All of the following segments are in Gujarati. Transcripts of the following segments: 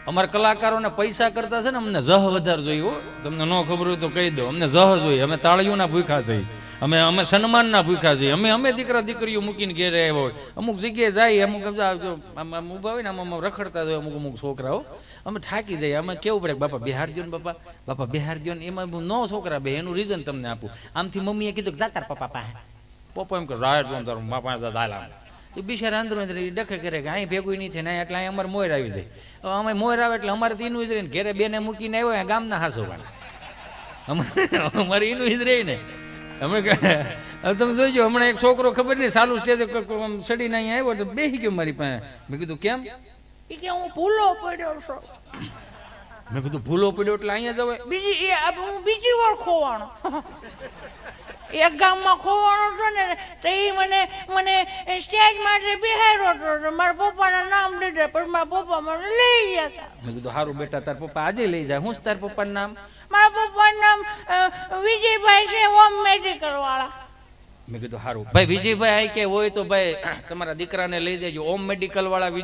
અમારા કલાકારોને પૈસા કરતા છે ને અમને જહ વધારે જોઈએ હો. તમને ન ખબર હોય તો કહી દો, અમને જહ જોઈએ. અમે તાળીઓના ભૂખા છીએ, અમે સન્માનના ભૂખા છીએ. અમે દીકરા દીકરીઓ મૂકીને ઘેરે આવ્યા હોય. અમુક જગ્યાએ જાય, અમુક ઊભા હોય ને આમ રખડતા હોય અમુક છોકરાઓ. અમે થાકી જઈએ. અમે કેવું પડે બાપા બિહાર દો ને, બાપા બિહાર દો ને. એમાં નો છોકરા બે, એનું રીઝન તમને આપું. આમથી મમ્મીએ કીધું કે જાતાર પપ્પા પાસે. પપ્પા એમ કે રાય તારું બાપા દાલા. એ બિચારા અંદર ડખે કરે કે અહીં ભેગું નહીં છે ને, એટલે અહીં અમારે મોર આવી જાય. અમે મોર આવે એટલે અમારે તો એનું જ રહે ને. ઘેરે બેને મૂકીને આવ્યો ગામના હાસો અમારે એનું જ રહી ને. હમણાં તમે જોઈજો, હમણાં એક છોકરો ખબર નહીં સાલું સ્ટેજ ચડીને અહીંયા આવ્યો તો બેસી ગયો મારી પાસે. મેં કીધું કેમ? એ કે હું ભૂલો પડ્યો છું. મેં કીધું ભૂલો પડ્યો એટલે અહીંયા જવાય? હું બીજી વાર ખોવાનો. એક ગામમાં ખોવાનો હતો ને, તો એ મને સ્ટેજ માટે બિહાર્યો હતો. મારા પપ્પાના નામ લીધે, પણ મારા પપ્પા મને લઈ ગયા હતા. મેં કીધું સારું બેટા, તાર પપ્પા આજે લઈ જાય. શું છે તાર પપ્પાનું નામ? મારા પપ્પાનું નામ વિજયભાઈ છે, હોમ મેડિકલ વાળા. મેં કીધું સારું ભાઈ, વિજયભાઈ આઈ કે હોય તો ભાઈ તમારા દીકરાને લઈ દેજો. હોમ મેડિકલ વાળા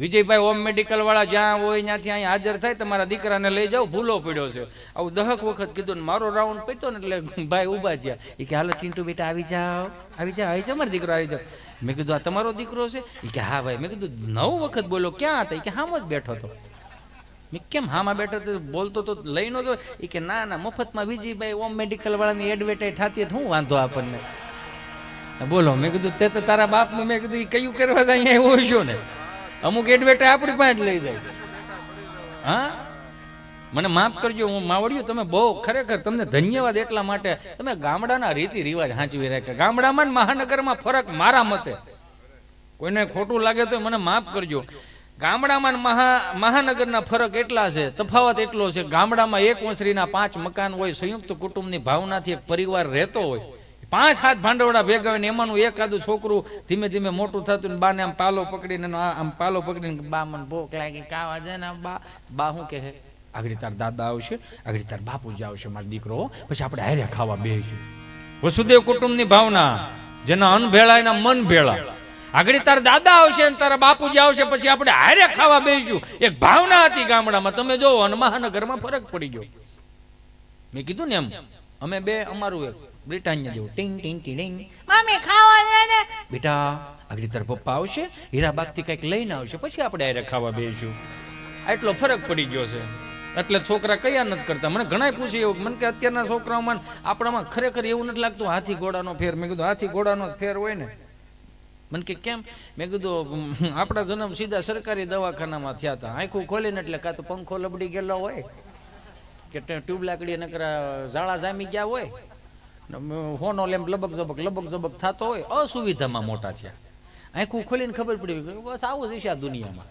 વિજયભાઈ હોમ મેડિકલ વાળા જ્યાં હોય ત્યાંથી અહીં હાજર થાય. તમારા દીકરાને લઈ જાઓ, ભૂલો પડ્યો છે. આવું 10 વખત કીધું ને મારો રાઉન્ડ પીતો ને એટલે ભાઈ ઉભા થયા. એ કે હાલો ચિંટુ બેટા આવી જાઓ, આવી જાઓ મારો દીકરો આવી જાઓ. મેં કીધું આ તમારો દીકરો છે? એ કે હા ભાઈ. મેં કીધું 9 વખત બોલો, ક્યાં હતા? એ કે હામ જ બેઠો હતો. મેં કેમ હામાં બેઠો તો બોલતો તો લઈ નો તો? એ કે ના મફતમાં વિજયભાઈ હોમ મેડિકલ વાળાની એડવર્ટાઈઝ થતી શું વાંધો આપણને, બોલો. મેં કીધું તે તો તારા બાપનું. મેં કીધું એ કયું કરવા જાય અહીંયા એવો છો ને, અમુક એડવર્ટાઈઝ આપણી પાસે લઈ જાય. હા મને માફ કરજો, હું માવડિયું. તમે બહુ ખરેખર તમને ધન્યવાદ એટલા માટે. તમે ગામડાના રીતિ રિવાજ સાચવી રાખ્યા. ગામડામાં મહાનગરમાં ફરક મારા મતે, કોઈને ખોટું લાગે તો મને માફ કરજો. ગામડામાં મહાનગરના ફરક એટલા છે, તફાવત એટલો છે. ગામડામાં એક ઓસરીના 5 મકાન હોય, સંયુક્ત કુટુંબની ભાવનાથી એક પરિવાર રહેતો હોય. 5-7 ભાંડવડા ભેગા હોય ને એમાંનું એકાદું છોકરું ધીમે ધીમે મોટું થતું ને બાને આમ પાલો પકડીને બા મને ભૂખ લાગી કાવા દે ને. બા શું કહે? આગળ તાર દાદા આવશે, આગળ તાર બાપુજી આવશે, મારો દીકરો, પછી આપણે હારે ખાવા બેસીશું. વસુદેવ કુટુંબની ભાવના, જેના અન્ન ભેળા એના મન ભેળા. આગળ તાર દાદા આવશે ને તારા બાપુજી આવશે, પછી આપણે હારે ખાવા બેસીશું. એક ભાવના હતી ગામડામાં. તમે જોવો અને મહાનગરમાં ફરક પડી ગયો. મેં કીધું ને એમ, અમે બે અમારું એક બ્રિટાનિયા જેવું ટીંગ ટીંગ ટીંગ. મમ્મી ખાવા દે ને બેટા. આગળ તાર પપ્પા આવશે, હીરાબાગ થી કઈક લઈને આવશે, પછી આપણે હારે ખાવા બેસીશું. આટલો ફરક પડી ગયો છે. એટલે છોકરા કયા નથી કરતા. મને ઘણા પૂછે એવું, મને કે અત્યારના છોકરાઓમાં આપણામાં ખરેખર એવું નથી લાગતું હાથી ઘોડાનો ફેર? મેં કીધું હાથી ઘોડાનો ફેર હોય ને. મને કે કેમ? મેં કીધું આપણા જન્મ સીધા સરકારી દવાખાનામાં થયા હતા. આંખું ખોલીને એટલે કાં તો પંખો લબડી ગયેલો હોય, કે ટ્યુબ લાકડી નકરા ઝાડા જામી ગયા હોય, હોનો લેમ્પ લબક ઝબક થતો હોય. અસુવિધામાં મોટા છે. આંખું ખોલીને ખબર પડી બસ આવું જ છે આ દુનિયામાં.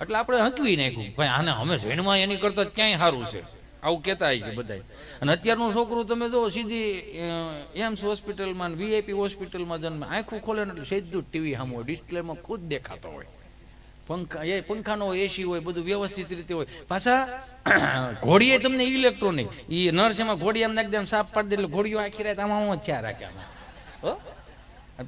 એટલે આપણે હંકવી નાખ્યું ભાઈ આને અમે જૈનમાં એની કરતા ક્યાંય સારું છે, આવું કહેતા છે બધા. અને અત્યારનું છોકરું તમે જો સીધી એમ્સ હોસ્પિટલમાં VIP હોસ્પિટલમાં જન્મે, આંખું ખોલે ને એટલે સીધું ટીવી સામે હોય, ડિસ્પ્લેમાં ખુદ દેખાતો હોય. પંખાનો AC હોય, બધું વ્યવસ્થિત રીતે હોય. પાછા ઘોડીએ તમને ઇલેક્ટ્રોનિક, એ નર્સ એમાં ઘોડી એમ એકદમ સાફ પાડી દે એટલે ઘોડીઓ આખી રાત આમાં ચ્યા રાખ્યા. હો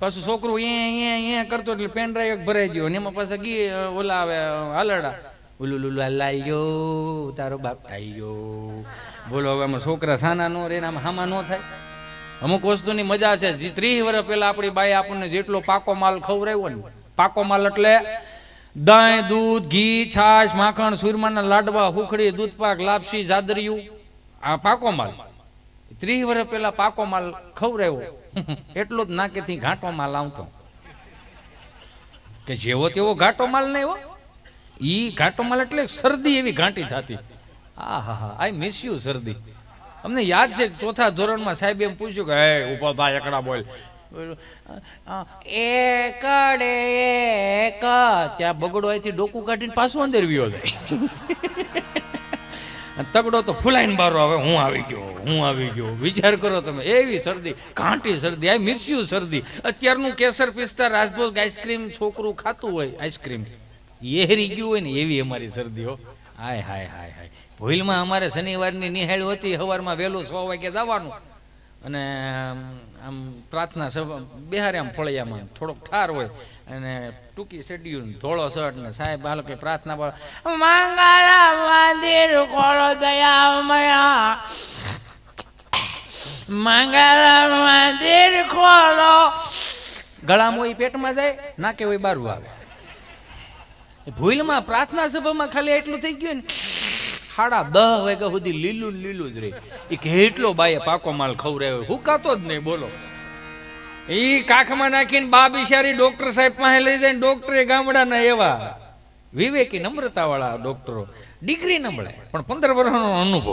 પાછું છોકરું એ કરતો એટલે પેન ડ્રાઈવ ભરાઈ ગયો ને એમાં પાછા ગી ઓલા આવે હાલડા ઉલુલુલુ લાઈ ગયો તારો બાપ ખાઈ ગયો. બોલો હવે આમાં છોકરા સાના નો રે, આમાં હામાં નો થાય. અમુક વસ્તુની મજા છે. 30 વર્ષ પહેલા આપણી બાઈ આપણને જેટલો પાકો માલ ખવડાવ્યો ને, પાકો માલ એટલે દહીં, દૂધ, ઘી, છાશ, માખણ, સુરમાના લાડવા, હુખડી, દૂધપાક, લાપસી, જાદરિયું, આ પાકો માલ 30 વર્ષ પહેલા પાકો માલ ખવડાવ્યો. એટલો જ નાકેથી ઘાટો માલ આવતો, કે જેવો તેવો ઘાટો માલ નહીં હો. ઈ ઘાટો માલ એટલે શરદી એવી ઘાંટી થતી. આઈ મિસ યુ શરદી. અમને યાદ છે 4થા ધોરણમાં સાહેબ એમ પૂછ્યું કે હે ઉભો થા એકડા બોલ. એકડે એક ત્યાં બગડો અહીંથી ડોકું કાઢીને પાછું અંદર વ્યો જાય. તગડો તો ફૂલાઈને બારો આવે, હું આવી ગયો. વિચાર કરો તમે, એવી શરદી, ઘાંટી શરદી. આઈ મિસ યુ શરદી. અત્યારનું કેસર પિસ્તા રાજભોગ આઈસ્ક્રીમ છોકરું ખાતું હોય, આઈસ્ક્રીમ એહરી ગયું હોય ને એવી અમારી શરદીઓ. હાય હાય હાય હાય. ભૂલમાં અમારે શનિવારની નિહાળ હતી, સવારમાં વહેલું 6 વાગે જવાનું. અને આમ પ્રાર્થના સભા બિહારે આમ ફળિયામાં થોડોક ઠાર હોય અને ટૂંકી શેડ્યુલ ધોળો શર્ટ ને સાહેબ હાલો કે પ્રાર્થના મંગળા મંદિર ખોલો દયામયા મંગળા મંદિર ખોલો ગળામાં હોય પેટમાં જાય નાકે હોય બારું આવે ભૂલમાં પ્રાર્થના સભામાં ખાલી એટલું થઈ ગયું ને 10:30 વાગ્યા સુધી લીલું લીલું જ રહે એ કેટલો બાએ પાકો માલ ખવડાવ્યો હુકાતો જ નહીં બોલો એ કાખમાં નાખીને બા બિચારી ડોક્ટર સાહેબ પાસે લઈ જાય ડોક્ટરે ગામડાના એવા વિવેકી નમ્રતા વાળા ડોક્ટરો ડિગ્રી ન મળે પણ 15 વર્ષનો અનુભવ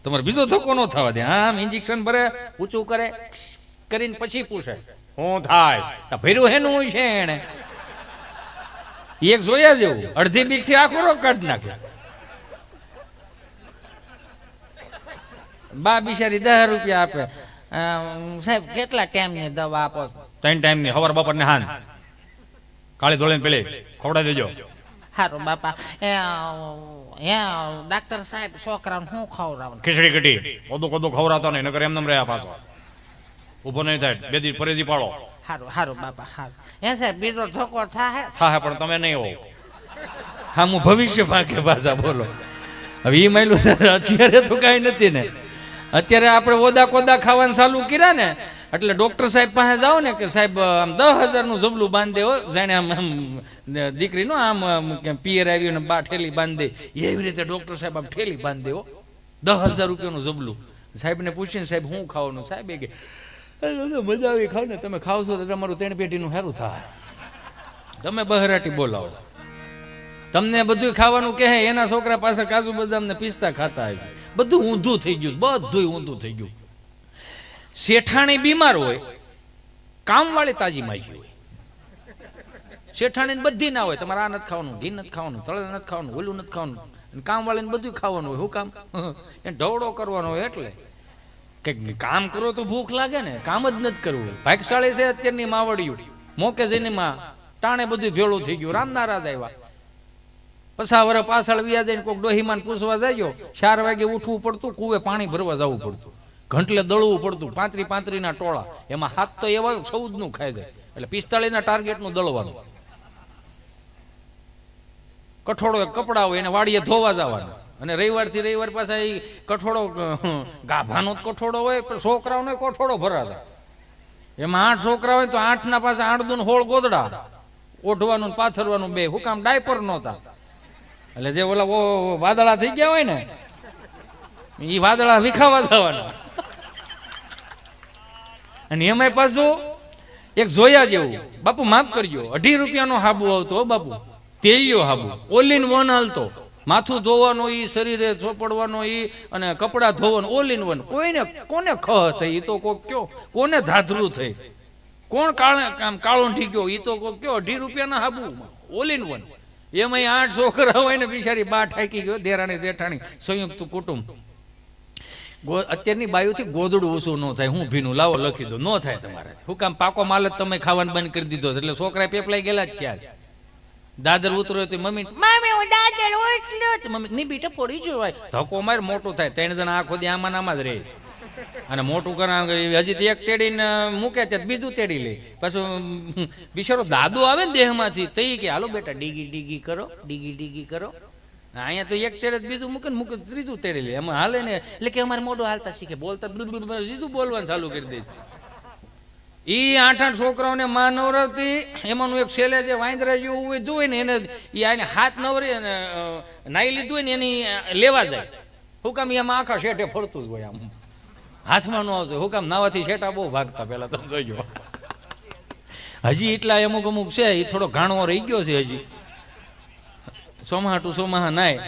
તમારે બીજો ધક્કો ન થવા દે આમ ઇન્જેક્શન ભરે ઊંચું કરે કરીને પછી પૂછે હું થાય ભર્યું હેનું છે એને એક જોયા જેવું અડધી બીક થી આખો રોગ કાઢી નાખે બા બિચારી 10 રૂપિયા આપે સાહેબ કેટલા ટાઈમની દવા આપો 3 ટાઈમની સવાર બપોર ને હાંજ કાળી ધોળીને પેલી ખવડાવી દેજો હારું બાપા ડાક્ટર સાહેબ છોકરાને શું ખવડાવવાનું ખીચડી કઢી કોદો કોદો ખવડાવતો નહીં નકર એમ રહ્યા પાછો ઉભો નહીં થાય 2 દી પરેજી પાડો હારું હારું બાપા હારું સાહેબ બીજો ધક્કો થાય પણ તમે નહીં હો હા હું ભવિષ્ય ભાગે પાછા બોલો હવે એ માયલું અત્યારે તો કઈ નથી ને અત્યારે આપણે ઓદા કોદા ખાવાનું ચાલુ કર્યા ને એટલે ડોક્ટર સાહેબ પાસે જાઓ ને કે સાહેબ આમ 10,000 નું જબલું બાંધી દે જાણે આમ દીકરી નો આમ પિયર આવ્યું ને બા ઠેલી બાંધી દે એવી રીતે ડોક્ટર સાહેબ આમ ઠેલી બાંધી દે 10,000 રૂપિયાનું જબલું સાહેબ ને પૂછીને સાહેબ શું ખાવાનું સાહેબ કે મજા આવી ખાવ ને તમે ખાવશો તો તમારું 3 પેટીનું સારું થાય તમે બહરાટી બોલાવો તમને બધું ખાવાનું કહે એના છોકરા પાસે કાજુ બદામ ને પિસ્તા ખાતા આવી બધું ઊંધું થઈ ગયું બધું ઊંધું થઈ ગયું શેઠાણી બીમાર હોય કામવાળી તાજી માજી હોય શેઠાણી બધી ના હોય તમારે આ નથી ખાવાનું ઘી નથી ખાવાનું તળે નથી ખાવાનું ઓલું નથી ખાવાનું કામવાળીને બધું ખાવાનું હોય શું કામ એ ઢવડો કરવાનો હોય એટલે કે કામ કરો તો ભૂખ લાગે ને કામ જ નથી કરવું ભાગશાળી છે અત્યારની માવડિયું મોકે જઈને માં ટાણે બધું ભેળું થઈ ગયું રામ નારાજ આવ્યા 50 વર્ષ પાછળ વ્યા જઈને કોઈક ડોહીમાન પૂછવા જાય 4 વાગે ઉઠવું પડતું કુવે પાણી ભરવા જવું પડતું ઘંટલે દળવું પડતું 35 ના ટોળા એમાં હાથ તો એવા 14 નું ખાઈ જાય એટલે 45 ના ટાર્ગેટ નું દળવાનું કઠોળો કપડા હોય એને વાડીએ ધોવા જવાના અને રવિવાર થી રવિવાર પાછા એ કઠોળો ગાભાનો કઠોળો હોય પણ છોકરાઓનો કઠોળો ભરાતા એમાં 8 છોકરા હોય તો 8 ના પાછા 8 16 ગોદડા ઓઢવાનું પાથરવાનું બે હુકામ ડાયપર નહોતા એટલે જે ઓલા વાદળા થઈ ગયા હોય ને એ વાદળા વિખાવા જવાના અને એમાં પાછું એક જોયા જેવું બાપુ માફ કરજો 2.5 રૂપિયાનો હાબુ આવતો બાપુ તેલિયો હાબુ ઓલ ઇન વન હાલતો માથું ધોવાનો ઈ શરીરે ચોપડવાનો ઈ અને કપડા ધોવાનો ઓલ ઇન વન કોઈને કોને ખહ થઈ ઈ તો કોક કયો કોને ધાધરું થઈ કોણ કાળો ઠીક્યો ઈ તો કોક કયો 2.5 રૂપિયાના હાબુ ઓલ ઇન વન એમાં 8 છોકરા હોય ને બિચારી બા ઠાકી ગયો દેરાણી જેઠાણી સંયુક્ત કુટુંબ અત્યારની બાયુથી ગોદડું ઓછું ન થાય હું ભીનું લાવો લખી દો ન થાય તમારે હું કામ પાકો માલ જ તમે ખાવાનું બંધ કરી દીધો એટલે છોકરા પેપલાઈ ગયેલા જ છે દાદર ઉતરો તો મમ્મી હું દાદર ઉતર્યો મમ્મી ની બેટા પડી જોવાય ધક્કો માર મોટું થાય 3 જણા આખો દી આમાં નામાં જ રહે અને મોટું કરા હજી એક તેડીને મૂકે છે બીજું તેડી લે પાછું બિચારો દાદો આવે ને દેહમાંથી તઈ કે હાલો બેટા ડીગી ડીગી કરો ડીગી ડીગી કરો અહીંયા તો એક તેડે બીજું મૂકે મૂકે ત્રીજું તેડી લે એમાં હાલે ને એટલે કે અમારે મોઢું હાલતા શીખે બોલતા સીધું બોલવાનું ચાલુ કરી દે ઈ 8 છોકરાઓને માં નવરાવતી એમાંનું એક છેલ્લે જે વાંદરા જેવું જોઈ ને એને ઈ હાથ નવરી નાઈ લીધું હોય ને એની લેવા જાય હું કામ એમાં આખા શેઠે ફરતું જ હોય આમ હાથમાં ન આવતું હું કામ નાવાથી શેઠા બહુ ભાગતા પેલા તમે જોઈજો હજી એટલા અમુક અમુક છે એ થોડો ઘાણવો રહી ગયો છે હજી સોમાહાટું સોમાહા નાય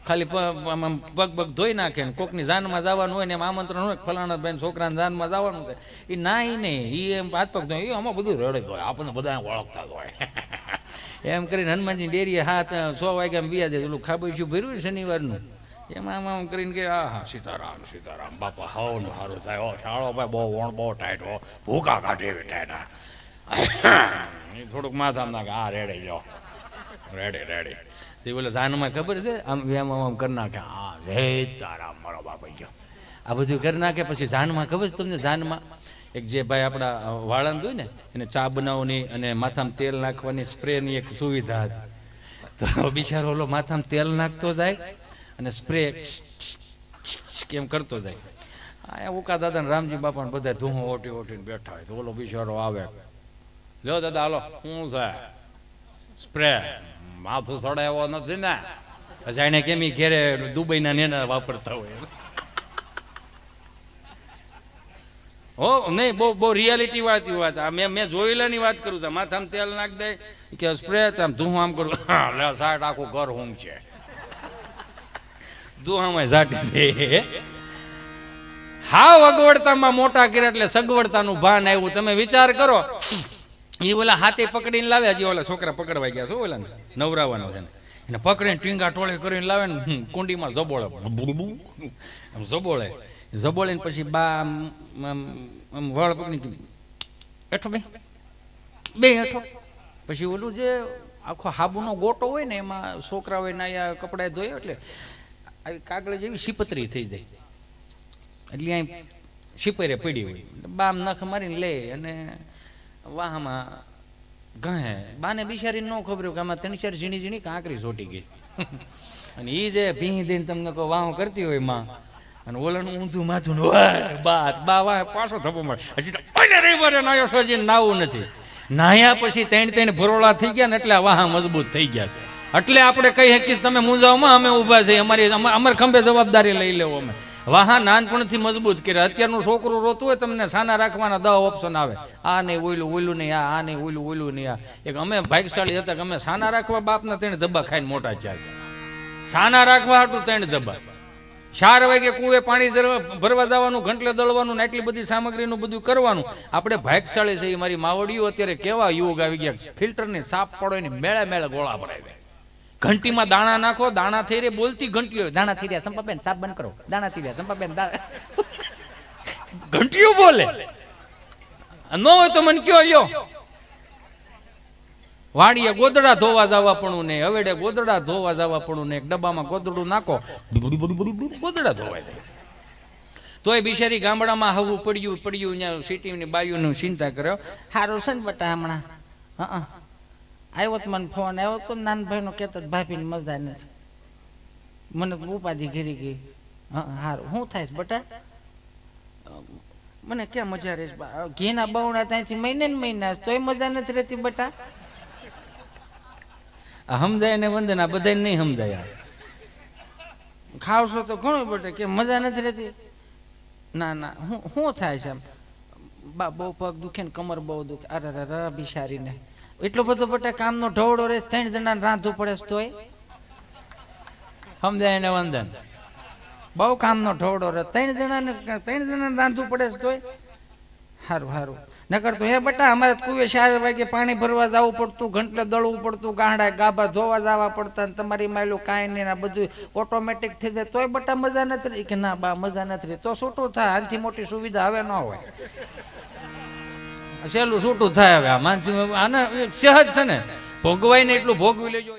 ખાલી પગ પગ ધોઈ નાખે ને કોકની જાનમાં જવાનું હોય ને એમ આમંત્રણ હોય ફલાણા બેન છોકરાને જાનમાં જવાનું છે એ નાય નહીં એ એમ હાથ પગ ધોઈ આમાં બધું રડે હોય આપણને બધા ઓળખતા હોય એમ કરીને હનુમાનજી ડેરીએ 6 વાગ્યા વ્યા જાય પેલું ખાબોચ્યું ભર્યું શનિવારનું એમાં આમ કરીને કે હા સીતારામ સીતારામ બાપા હાવ ને સારું થાય ઓ શાળો ભાઈ બહુ વણ બહુ ટાઈટ હો ભૂકા કાઢે એવી ટાઈટ એ થોડુંક માથામાં નાખે આ રેડે જાઓ રેડે રેડે તે બોલે જાનમાં ખબર છે આમ આમ કરી નાખે હા રે તારા મારો બાપા ગયો આ બધું કરી નાખે. પછી જાનમાં ખબર છે તમને, જાનમાં એક જે ભાઈ આપણા વાળંદ હોય ને એને ચા બનાવવાની અને માથામાં તેલ નાખવાની સ્પ્રેની એક સુવિધા હતી. તો બિચારો ઓલો માથામાં તેલ નાખતો જાય અને સ્પ્રે કેમ કરતો જાય. અહીંયા ઉકા દાદા ને રામજી બાપા ને બધા ધૂહો ઓટી ઓટીને બેઠા હોય. તો ઓલો બિચારો આવે, લ્યો દાદા હાલો, શું છે સ્પ્રે, માથું સડાય એવો નથી ને. પછી એને કેમ ઘેરે દુબઈના નેના વાપરતા હોય. હો નહીં, બહુ બહુ રિયાલિટી વાળી વાત. મેં જોયેલાની વાત કરું છું. માથામાં તેલ નાખ દે કે સ્પ્રે, આમ ધૂહો આમ કરું, સાઠ આખું ઘર હું છે ધૂહામાં ઝાટી દે. હાવ અગવડતામાં મોટા કર્યા એટલે સગવડતાનું ભાન આવ્યું. તમે વિચાર કરો, એ ઓલા હાથે પકડીને લાવે. હજી ઓલા છોકરા પકડવા ગયા છો, ઓલા નવરાવાનો છે ને, એને પકડીને ટીંગા ટોળે કરીને લાવે ને કુંડીમાં જબોળે, જબોળે પછી બા વળ પકડી એઠો બે એઠો. પછી ઓલું જે આખો હાબુનો ગોટો હોય ને એમાં છોકરા હોય ના કપડા ધોયા એટલે આવી કાગળ જેવી શીપતરી થઈ જાય. એટલે અહીં શીપરે પડી હોય, બામ નખ મારીને લે અને વાહમાં ઘહે. બાને બિચારીને ન ખબર કે આમાં 3-4 ઝીણી ઝીણી કાંકરી સોટી ગઈ. અને એ જે ભીં દઈને તમને કહો વાહ કરતી હોય માં, અને ઓલાનું ઊંધું માથું બા વાહ પાછો થપ્પો મારે. હજી રવિવારે નાયો સોજી નાવું નથી. નાયા પછી 3 ભરોળા થઈ ગયા ને એટલે વાહ મજબૂત થઈ ગયા છે. એટલે આપણે કહી શકીએ તમે મૂંઝાવમાં અમે ઊભા છીએ, અમારી ખંભે જવાબદારી લઈ લેવો અમે. વાહા નાનપણથી મજબૂત કર્યા. અત્યારનું છોકરું રોતું હોય તમને સાના રાખવાના 10 ઓપ્શન આવે. આ નહીં ઓયલું નહીં, આ નહીં ઓયલું નહીં. આ એક અમે ભાગ્યશાળી હતા કે અમે સાના રાખવા બાપના 3 ધબ્બા ખાઈને મોટા થયા છે. સાના રાખવા હાટું 3 ધબ્બા. 4 વાગે કુએ પાણી ભરવા જવાનું, ઘંટલે દળવાનું, એટલી બધી સામગ્રીનું બધું કરવાનું. આપણે ભાગ્યશાળી છે. મારી માવડીઓ અત્યારે કેવા યુગ આવી ગયા, ફિલ્ટરની સાપ પડો એની મેળે મેળે ગોળા ભરાય. ઘંટીમાં દાણા નાખો, દાણા થઈ રે, બોલતી ઘંટીઓ, દાણા થઈ રહ્યા સંપાબેન સાપ બંધ કરો, દાણા થઈ રહ્યા સંપાબેન, ઘંટીઓ બોલે. ન હોય તો મને કયો લ્યો. વાડીએ ગોદડા ધોવા જવા પણ નહીં, હવેડે ગોદડા ધોવા જવા પણ નહીં. એક ડબ્બામાં ગોદડું નાખો, ગોદડા ધોવાય જાય. તોય બિચારી ગામડામાં હવું પડ્યું ત્યાં સિટીની બાયુનું ચિંતા કર્યો. સારું છે ને બટા હમણાં આવ્યો તો મને ફોન આવ્યો તો નાનભાઈ નો કહેતો ભાભીની મજા નથી, મને ઉપાધિ ઘેરી ગઈ. સારું શું થાય બટા? મને ક્યાં મજા રહેશે? ઘીના બહુણા ત્યાંથી મહિને ને મહિના તોય મજા નથી રહેતી બટા. સમજાય ને વંદના બધા નહીં સમજાય. ખાવશો તો ઘણું બટા કે મજા નથી રહેતી. ના શું થાય છે? બા બહુ પગ દુખે ને કમર બહુ દુખે. અરે બિચારીને એટલો બધો બટા કામનો ઢવડો રે, 3 જણા રાંધવું પડે તોય સમજાય ને વંદન. બહુ કામનો ઢવડો રે, 3 જણાને રાંધવું પડે તોય. સારું નકર તો હે બટા અમારે કુએ 4 વાગે પાણી ભરવા જવું પડતું, ઘંટલે દળવું પડતું, ગાંડા ગાભા ધોવા જવા પડતા, તમારી માયલું કાંઈ નહીં, આ બધું ઓટોમેટિક થઈ જાય તોય બટા મજા નથી રહી. કે ના બા મજા નથી રહી. તો છૂટું થાય, આનાથી મોટી સુવિધા હવે ન હોય. સહેલું છૂટું થાય હવે. આને સહજ છે ને, ભોગવાય ને એટલું ભોગવી લેજો.